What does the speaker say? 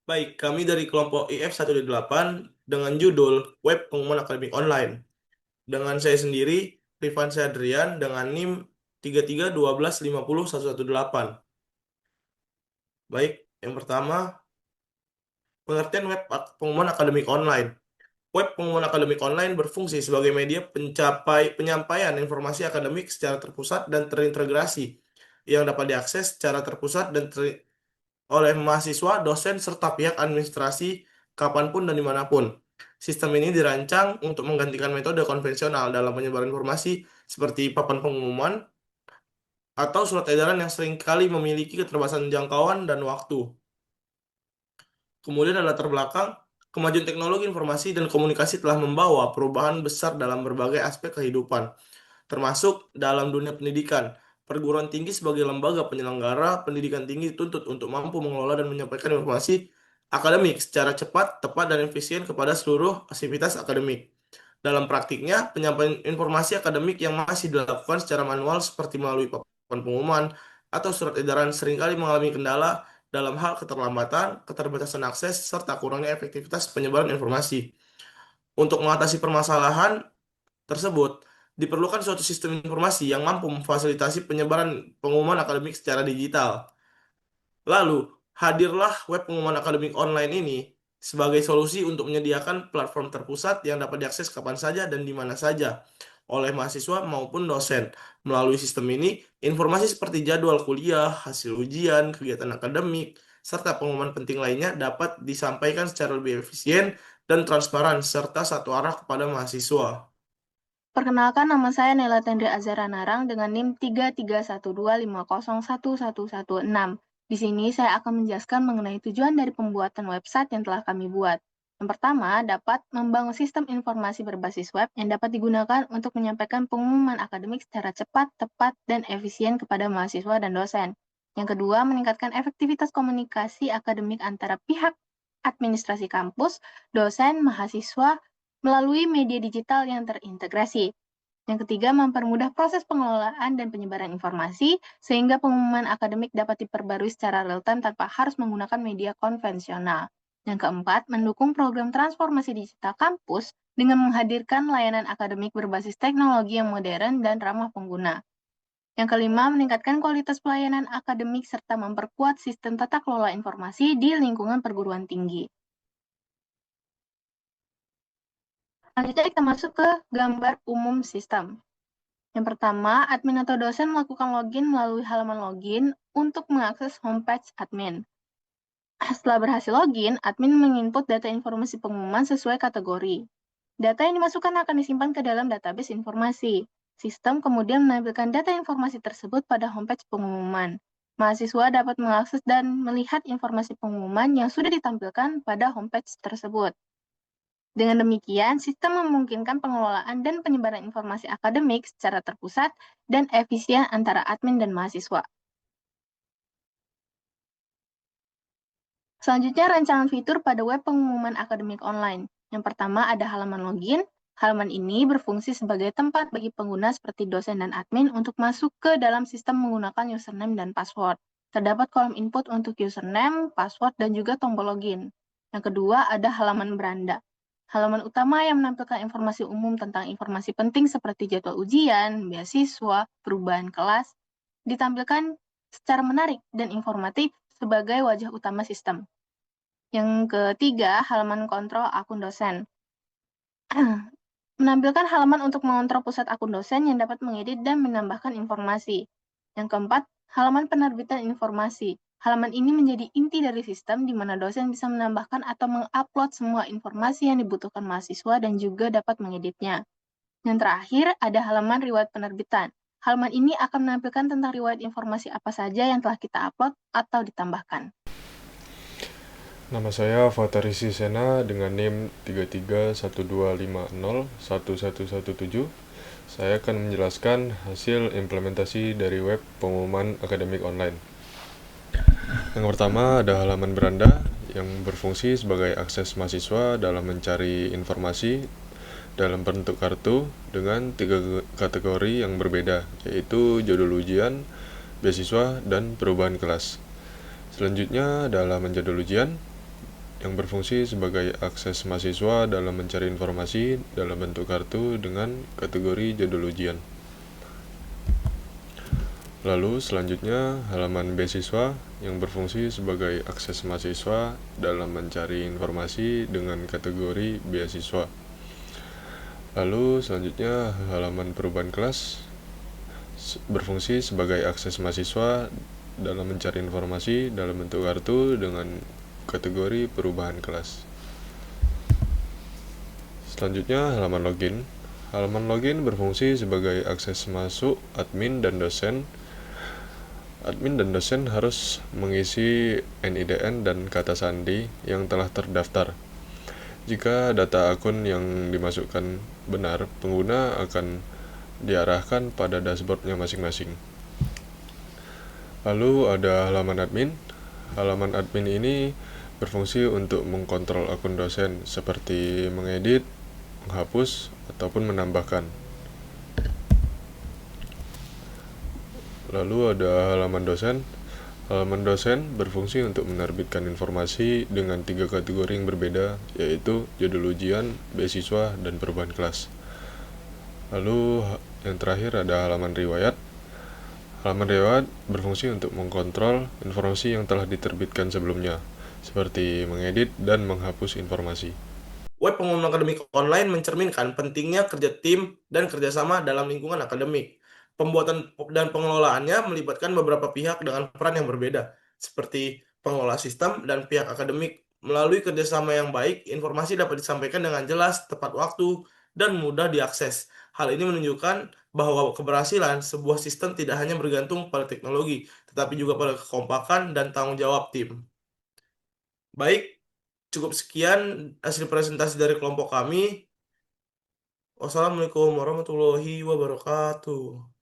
Baik, kami dari kelompok IF128 dengan judul Web Pengumuman Akademik Online. Dengan saya sendiri, Rifan Adrian dengan NIM 3312501118. Baik, yang pertama, pengertian pengumuman akademik online. Web pengumuman akademik online berfungsi sebagai media penyampaian informasi akademik secara terpusat dan terintegrasi yang dapat diakses secara terpusat dan oleh mahasiswa, dosen, serta pihak administrasi kapanpun dan dimanapun. Sistem ini dirancang untuk menggantikan metode konvensional dalam penyebaran informasi seperti papan pengumuman atau surat edaran yang seringkali memiliki keterbatasan jangkauan dan waktu. Kemudian ada latar belakang, kemajuan teknologi informasi dan komunikasi telah membawa perubahan besar dalam berbagai aspek kehidupan, termasuk dalam dunia pendidikan. Perguruan tinggi sebagai lembaga penyelenggara pendidikan tinggi dituntut untuk mampu mengelola dan menyampaikan informasi akademik secara cepat, tepat, dan efisien kepada seluruh aktivitas akademik. Dalam praktiknya, penyampaian informasi akademik yang masih dilakukan secara manual seperti melalui papan pengumuman atau surat edaran seringkali mengalami kendala dalam hal keterlambatan, keterbatasan akses, serta kurangnya efektivitas penyebaran informasi. Untuk mengatasi permasalahan tersebut, diperlukan suatu sistem informasi yang mampu memfasilitasi penyebaran pengumuman akademik secara digital. Lalu, hadirlah web pengumuman akademik online ini sebagai solusi untuk menyediakan platform terpusat yang dapat diakses kapan saja dan di mana saja oleh mahasiswa maupun dosen. Melalui sistem ini, informasi seperti jadwal kuliah, hasil ujian, kegiatan akademik, serta pengumuman penting lainnya dapat disampaikan secara lebih efisien dan transparan serta satu arah kepada mahasiswa. Perkenalkan, nama saya Nela Tendri Azara Narang dengan NIM 3312501116. Di sini saya akan menjelaskan mengenai tujuan dari pembuatan website yang telah kami buat. Yang pertama, dapat membangun sistem informasi berbasis web yang dapat digunakan untuk menyampaikan pengumuman akademik secara cepat, tepat, dan efisien kepada mahasiswa dan dosen. Yang kedua, meningkatkan efektivitas komunikasi akademik antara pihak administrasi kampus, dosen, mahasiswa, melalui media digital yang terintegrasi. Yang ketiga, mempermudah proses pengelolaan dan penyebaran informasi, sehingga pengumuman akademik dapat diperbarui secara real-time tanpa harus menggunakan media konvensional. Yang keempat, mendukung program transformasi digital kampus dengan menghadirkan layanan akademik berbasis teknologi yang modern dan ramah pengguna. Yang kelima, meningkatkan kualitas pelayanan akademik serta memperkuat sistem tata kelola informasi di lingkungan perguruan tinggi. Selanjutnya kita masuk ke gambar umum sistem. Yang pertama, admin atau dosen melakukan login melalui halaman login untuk mengakses homepage admin. Setelah berhasil login, admin menginput data informasi pengumuman sesuai kategori. Data yang dimasukkan akan disimpan ke dalam database informasi. Sistem kemudian menampilkan data informasi tersebut pada homepage pengumuman. Mahasiswa dapat mengakses dan melihat informasi pengumuman yang sudah ditampilkan pada homepage tersebut. Dengan demikian, sistem memungkinkan pengelolaan dan penyebaran informasi akademik secara terpusat dan efisien antara admin dan mahasiswa. Selanjutnya, rancangan fitur pada web pengumuman akademik online. Yang pertama ada halaman login. Halaman ini berfungsi sebagai tempat bagi pengguna seperti dosen dan admin untuk masuk ke dalam sistem menggunakan username dan password. Terdapat kolom input untuk username, password, dan juga tombol login. Yang kedua ada halaman beranda. Halaman utama yang menampilkan informasi umum tentang informasi penting seperti jadwal ujian, beasiswa, perubahan kelas, ditampilkan secara menarik dan informatif sebagai wajah utama sistem. Yang ketiga, halaman kontrol akun dosen. Menampilkan halaman untuk mengontrol pusat akun dosen yang dapat mengedit dan menambahkan informasi. Yang keempat, halaman penerbitan informasi. Halaman ini menjadi inti dari sistem di mana dosen bisa menambahkan atau mengupload semua informasi yang dibutuhkan mahasiswa dan juga dapat mengeditnya. Yang terakhir, ada halaman riwayat penerbitan. Halaman ini akan menampilkan tentang riwayat informasi apa saja yang telah kita upload atau ditambahkan. Nama saya Fatarisi Sena dengan NIM 3312501117. Saya akan menjelaskan hasil implementasi dari web pengumuman akademik online. Yang pertama ada halaman beranda yang berfungsi sebagai akses mahasiswa dalam mencari informasi dalam bentuk kartu dengan 3 kategori yang berbeda, yaitu judul ujian, beasiswa, dan perubahan kelas. Selanjutnya ada halaman jadwal ujian. yang berfungsi sebagai akses mahasiswa dalam mencari informasi dalam bentuk kartu dengan kategori judul ujian. Lalu selanjutnya halaman beasiswa yang berfungsi sebagai akses mahasiswa dalam mencari informasi dengan kategori beasiswa. Lalu selanjutnya halaman perubahan kelas berfungsi sebagai akses mahasiswa dalam mencari informasi dalam bentuk kartu dengan kategori perubahan kelas. Selanjutnya halaman login. Halaman login berfungsi sebagai akses masuk admin dan dosen. Admin dan dosen harus mengisi NIDN dan kata sandi yang telah terdaftar. Jika data akun yang dimasukkan benar, pengguna akan diarahkan pada dashboardnya masing-masing. Lalu ada halaman admin. Halaman admin ini berfungsi untuk mengkontrol akun dosen seperti mengedit, menghapus, ataupun menambahkan. Lalu ada halaman dosen. Halaman dosen berfungsi untuk menerbitkan informasi dengan 3 kategori yang berbeda, yaitu judul ujian, beasiswa, dan perubahan kelas. Lalu yang terakhir ada halaman riwayat. Halaman riwayat berfungsi untuk mengkontrol informasi yang telah diterbitkan sebelumnya, seperti mengedit dan menghapus informasi. Web pengumuman akademik online mencerminkan pentingnya kerja tim dan kerjasama dalam lingkungan akademik. Pembuatan dan pengelolaannya melibatkan beberapa pihak dengan peran yang berbeda, seperti pengelola sistem dan pihak akademik. Melalui kerjasama yang baik, informasi dapat disampaikan dengan jelas, tepat waktu, dan mudah diakses. Hal ini menunjukkan bahwa keberhasilan sebuah sistem tidak hanya bergantung pada teknologi, tetapi juga pada kekompakan dan tanggung jawab tim. Baik, cukup sekian hasil presentasi dari kelompok kami. Wassalamualaikum warahmatullahi wabarakatuh.